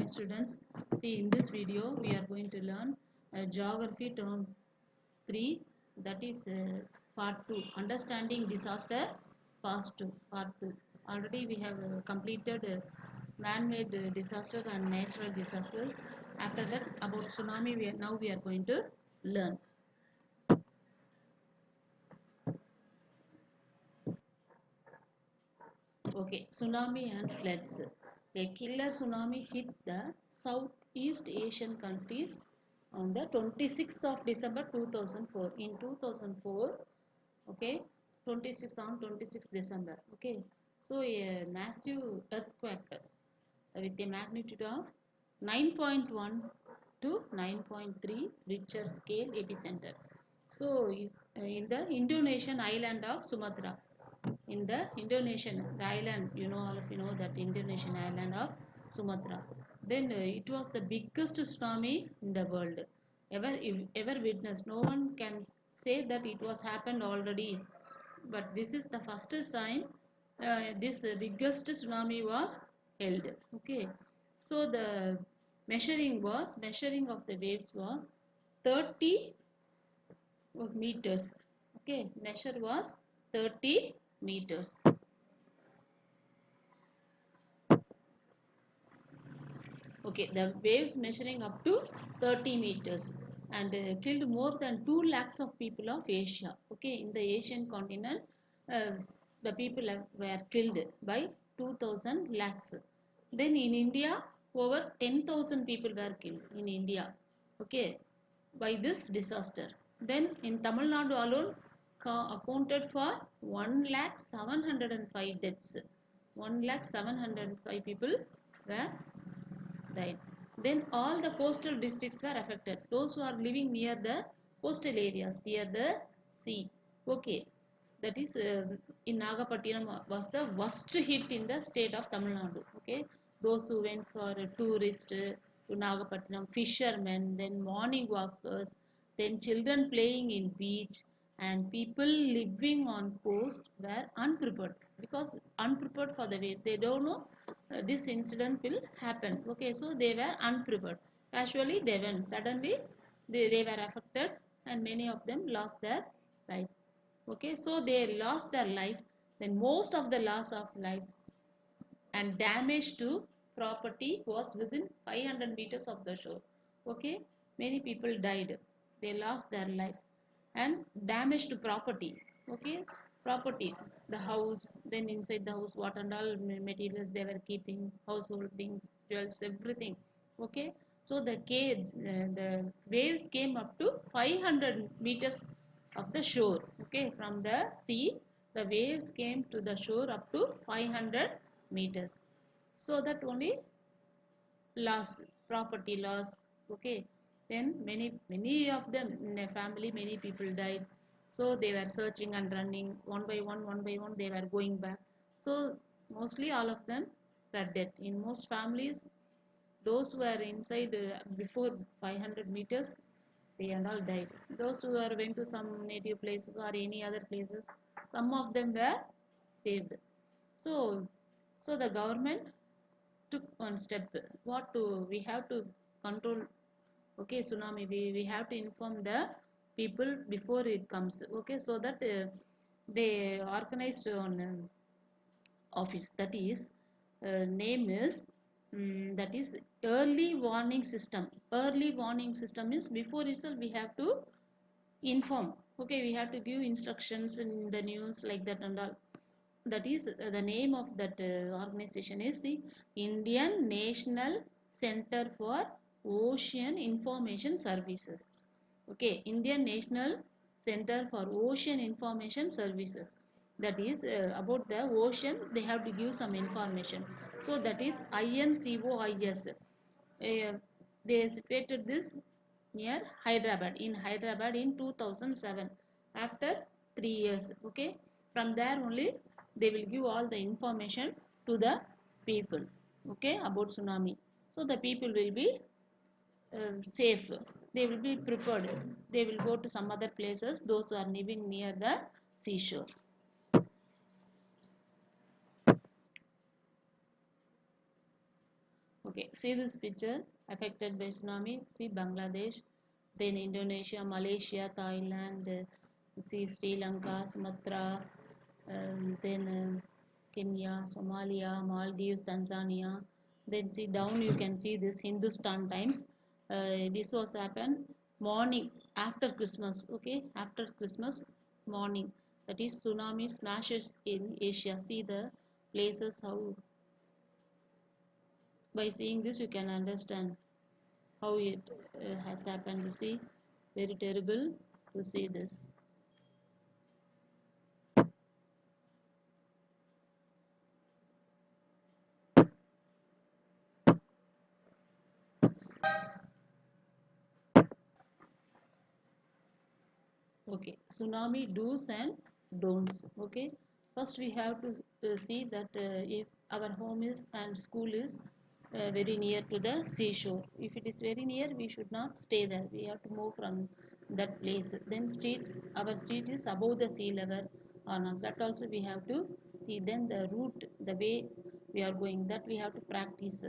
Hi students, see in this video we are going to learn geography term 3, that is part 2, understanding disaster part 2. Already we have completed man-made disaster and natural disasters. After that about tsunami now we are going to learn. Okay, tsunami and floods. A killer tsunami hit the Southeast Asian countries on the 26th of December 2004. In 2004, okay, 26th December. Okay, so a massive earthquake with a magnitude of 9.1 to 9.3 Richter scale epicenter. So in the Indonesian island of Sumatra, in the Indonesian island, all of you know that Indonesian island of Sumatra. Then it was the biggest tsunami in the world ever witnessed. No one can say that it was happened already, but this is the first time this biggest tsunami was held. Okay, so the measuring of the waves was 30 meters. Okay, measure was 30 meters. Okay, the waves measuring up to 30 meters and killed more than 2 lakhs of people of Asia. Okay, in the Asian continent, uh, the people were killed by 2000 lakhs. Then in India, over 10,000 people were killed in India. Okay, by this disaster. Then in Tamil Nadu alone, accounted for 1,705 deaths. 1,705 people were died. Then all the coastal districts were affected. Those who are living near the coastal areas, near the sea. Okay, that is in Nagapattinam was the worst hit in the state of Tamil Nadu. Okay, those who went for a tourist to Nagapattinam, fishermen, then morning walkers, then children playing in beach, and people living on coast were unprepared, because unprepared for the wave. They don't know this incident will happen. Okay, so they were unprepared. Casually they went. Suddenly they were affected, and many of them lost their life. Okay, so they lost their life. Then most of the loss of lives and damage to property was within 500 meters of the shore. Okay, many people died. They lost their life. And damage to property. Okay, property, the house, then inside the house what and all materials they were keeping, household things, jewels, everything. Okay, so the waves came up to 500 meters of the shore. Okay, from the sea the waves came to the shore up to 500 meters. So that only loss, property loss. Okay, then many of them in a family, many people died. So they were searching and running one by one they were going back. So mostly all of them were dead. In most families, those who were inside before 500 meters, they and all died. Those who are went to some native places or any other places, some of them were saved. So so the government took one step. What to we have to control. Okay, tsunami, we have to inform the people before it comes. Okay, so that they organized on office, that is name is that is early warning system. Early warning system is before itself we have to inform. Okay, we have to give instructions in the news like that and all. That is the name of that organization is the Indian National Center for Ocean Information Services. Okay, Indian National Center for Ocean Information Services. That is about the ocean, they have to give some information. So that is INCOIS. They situated this near Hyderabad, in 2007, after 3 years. Okay, from there only they will give all the information to the people. Okay, about tsunami. So the people will be safe, they will be prepared, they will go to some other places, those who are living near the seashore. Okay, see this picture affected by tsunami. See Bangladesh, then Indonesia, Malaysia, Thailand, see Sri Lanka, Sumatra, then Kenya, Somalia, Maldives, Tanzania. Then see down you can see this Hindustan Times. This was happened morning after Christmas. Okay, after Christmas morning. That is tsunami smashes in Asia. See the places how by seeing this you can understand how it has happened. You see, very terrible to see this. Okay, tsunami do's and don'ts. Okay, first we have to see that if our home is and school is very near to the seashore. If it is very near, we should not stay there. We have to move from that place. Then streets, our street is above the sea level or not. That also we have to see. Then the route, the way we are going, that we have to practice.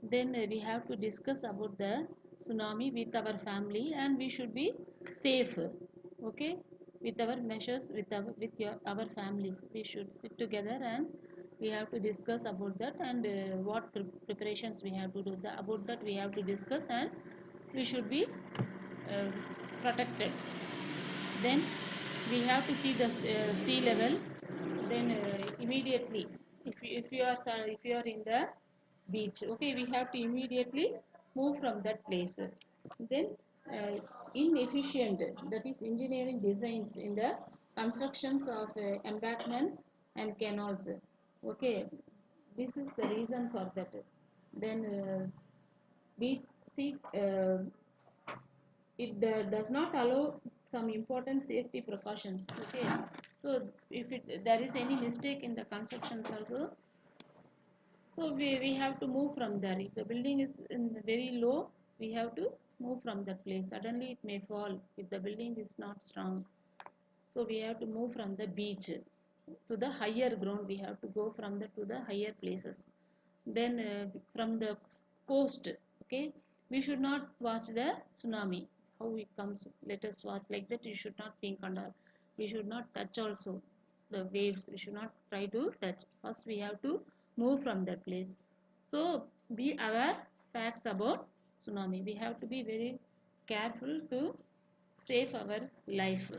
Then we have to discuss about the tsunami with our family, and we should be safe. Okay, with our measures our families, we should sit together and we have to discuss about that, and what preparations we have to do about that we have to discuss, and we should be uh, protected. Then we have to see the sea level. Then immediately if you are in the beach, okay, we have to immediately move from that place. Then uh, inefficient, that is engineering designs in the constructions of embankments and canals. Okay, this is the reason for that. Then beach see it does not allow some important safety precautions. Okay, so if there is any mistake in the constructions also, so we have to move from there. If the building is in very low, we have to move from that place. Suddenly it may fall if the building is not strong. So we have to move from the beach to the higher ground. We have to go from the to the higher places. Then from the coast, okay, we should not watch the tsunami. How it comes, let us watch like that. You should not think under. We should not touch also the waves. We should not try to touch. First, we have to move from that place. So be aware facts about tsunami. We have to be very careful to save our life.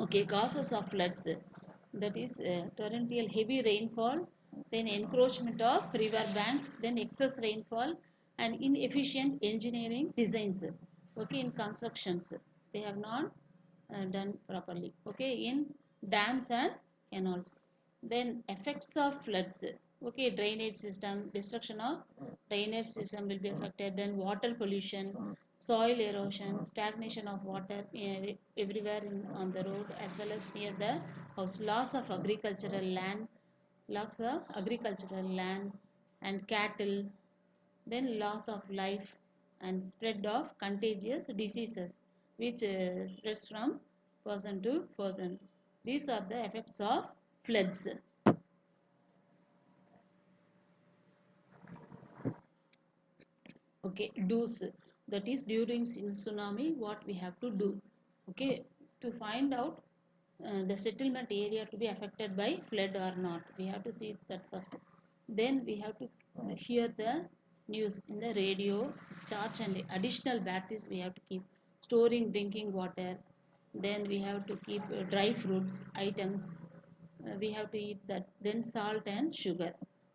Okay, causes of floods, that is torrential heavy rainfall, then encroachment of river banks, then excess rainfall, and inefficient engineering designs. Okay, in constructions, they have not done properly. Okay, in dams and canals. Then effects of floods. Okay, drainage system, destruction of drainage system will be affected. Then water pollution, soil erosion, stagnation of water everywhere on the road as well as near the house, loss of agricultural land and cattle, then loss of life and spread of contagious diseases which spreads from person to person. These are the effects of floods. Okay, do's, that is during tsunami what we have to do. Okay, to find out the settlement area to be affected by flood or not, we have to see that first. Then we have to hear the news in the radio, torch and additional batteries we have to keep, storing drinking water. Then we have to keep dry fruits items, we have to eat that. Then salt and sugar.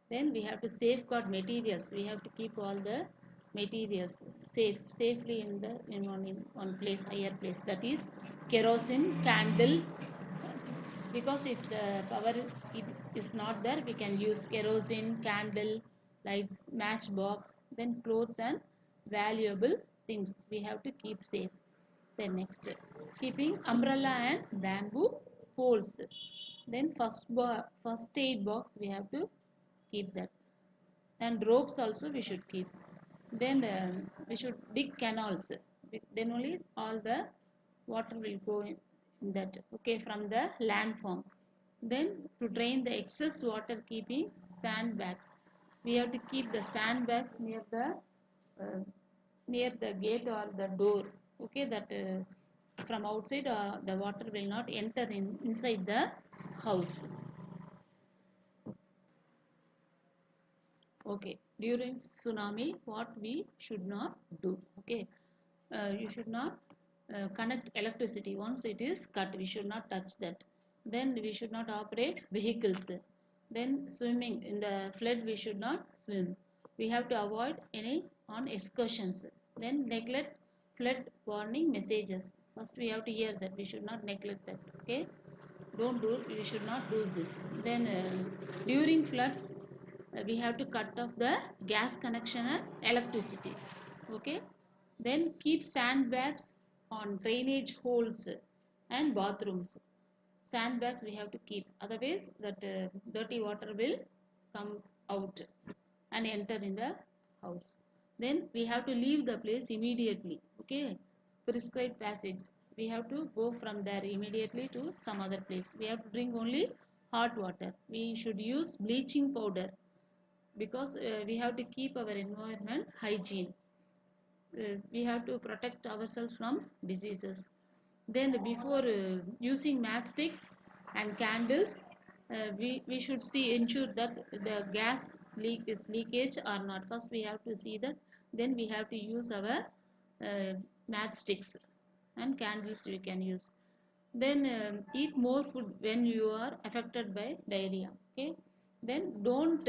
Then we have to safeguard materials, we have to keep all the materials safely in one place, higher place, that is kerosene, candle. Because if the power is not there, we can use kerosene, candle, lights, matchbox, then clothes and valuable things we have to keep safe. Then next, keeping umbrella and bamboo poles. Then first aid box we have to keep that, and ropes also we should keep. Then we should dig canals. Then only all the water will go in that. Okay, from the land form. Then to drain the excess water, keeping sandbags. We have to keep the sandbags uh, near the gate or the door. Okay, that from outside the water will not enter inside the house. Okay, during tsunami, what we should not do? Okay, you should not connect electricity. Once it is cut, we should not touch that. Then we should not operate vehicles. Then swimming in the flood, we should not swim. We have to avoid any on excursions. Then neglect flood warning messages. First we have to hear that. We should not neglect that. Okay, don't do. We should not do this. Then during floods, we have to cut off the gas connection and electricity. Okay, then keep sandbags on drainage holes and bathrooms. Sandbags we have to keep, otherwise that dirty water will come out and enter in the house. Then we have to leave the place immediately. Okay, prescribed passage, we have to go from there immediately to some other place. We have to drink only hot water. We should use bleaching powder, because we have to keep our environment hygiene. We have to protect ourselves from diseases. Then before using matchsticks and candles, we should ensure that the gas leakage or not. First we have to see that, then we have to use our matchsticks and candles we can use. Then eat more food when you are affected by diarrhea. Okay, then don't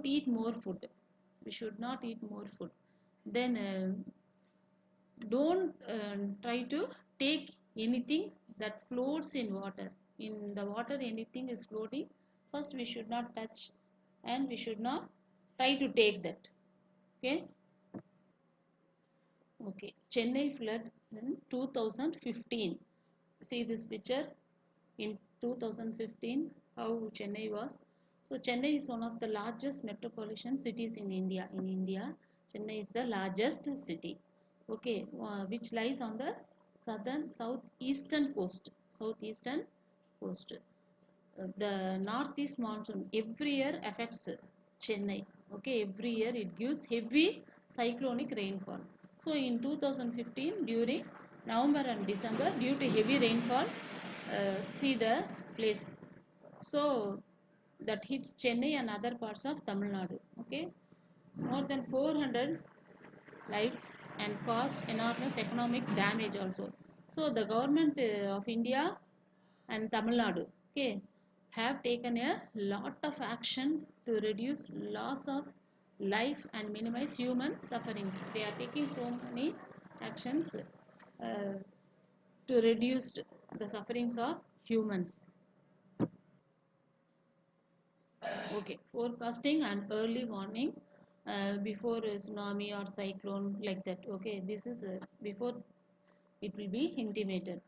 eat more food. We should not eat more food. Then don't try to take anything that floats in water. In the water anything is floating, first we should not touch, and we should not try to take that. Okay, Chennai flood in 2015. See this picture in 2015, how Chennai was. So Chennai is one of the largest metropolitan cities in India. Chennai is the largest city. Okay, which lies on the southeastern coast. The northeast monsoon every year affects Chennai. Okay, every year it gives heavy cyclonic rainfall. So in 2015, during November and December, due to heavy rainfall, see the place. So that hits Chennai and other parts of Tamil Nadu. Okay, more than 400 lives and caused enormous economic damage also. So the government of India and Tamil Nadu, okay, have taken a lot of action to reduce loss of life and minimize human sufferings. They are taking so many actions to reduce the sufferings of humans. Okay, forecasting and early warning before a tsunami or cyclone, like that. Okay, this is before it will be intimated.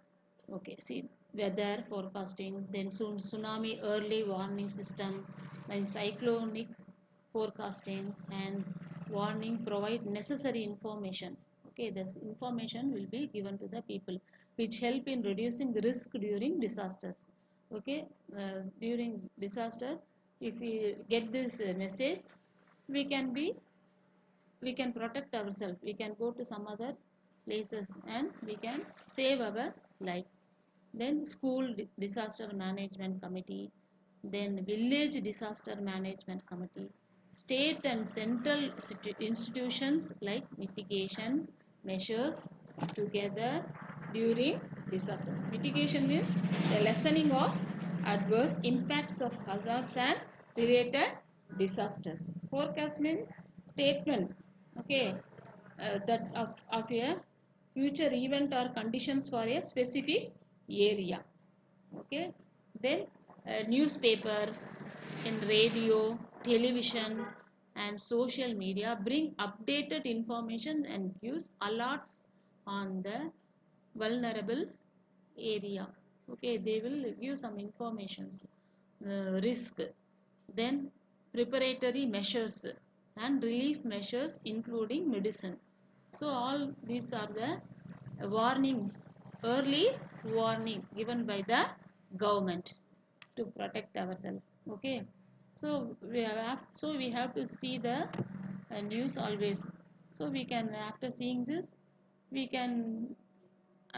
Okay, see, weather forecasting, then soon tsunami early warning system, then cyclonic forecasting and warning provide necessary information. Okay, this information will be given to the people, which help in reducing the risk during disasters. Okay, during disaster, if we get this message, we can be we can protect ourselves. We can go to some other places and we can save our life. Then school disaster management committee, then village disaster management committee, state and central institutions like mitigation measures together during disaster. Mitigation means the lessening of adverse impacts of hazards and related disasters. Forecast means statement, okay, that of a future event or conditions for a specific area. Okay, then newspaper, in radio, television and social media bring updated information and gives alerts on the vulnerable area. Okay, they will give some informations, risk, then preparatory measures and relief measures including medicine. So all these are the warning, early warning given by the government to protect ourselves. Okay, so we have to see the news always. So we can, after seeing this, we can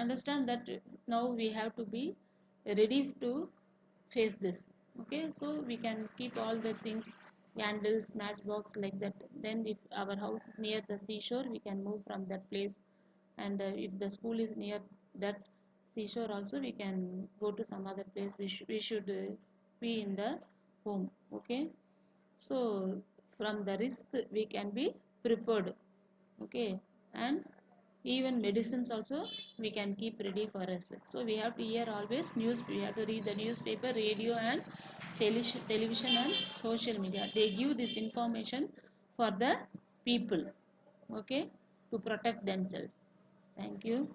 understand that now we have to be ready to face this. Okay, so we can keep all the things, candles, matchbox, like that. Then if our house is near the seashore, we can move from that place. And if the school is near that seashore also, we can go to some other place. We should be in the home. Okay, so from the risk we can be prepared. Okay, and even medicines also we can keep ready for us. So we have to hear always news, we have to read the newspaper, radio, and television and social media. They give this information for the people, okay, to protect themselves. Thank you.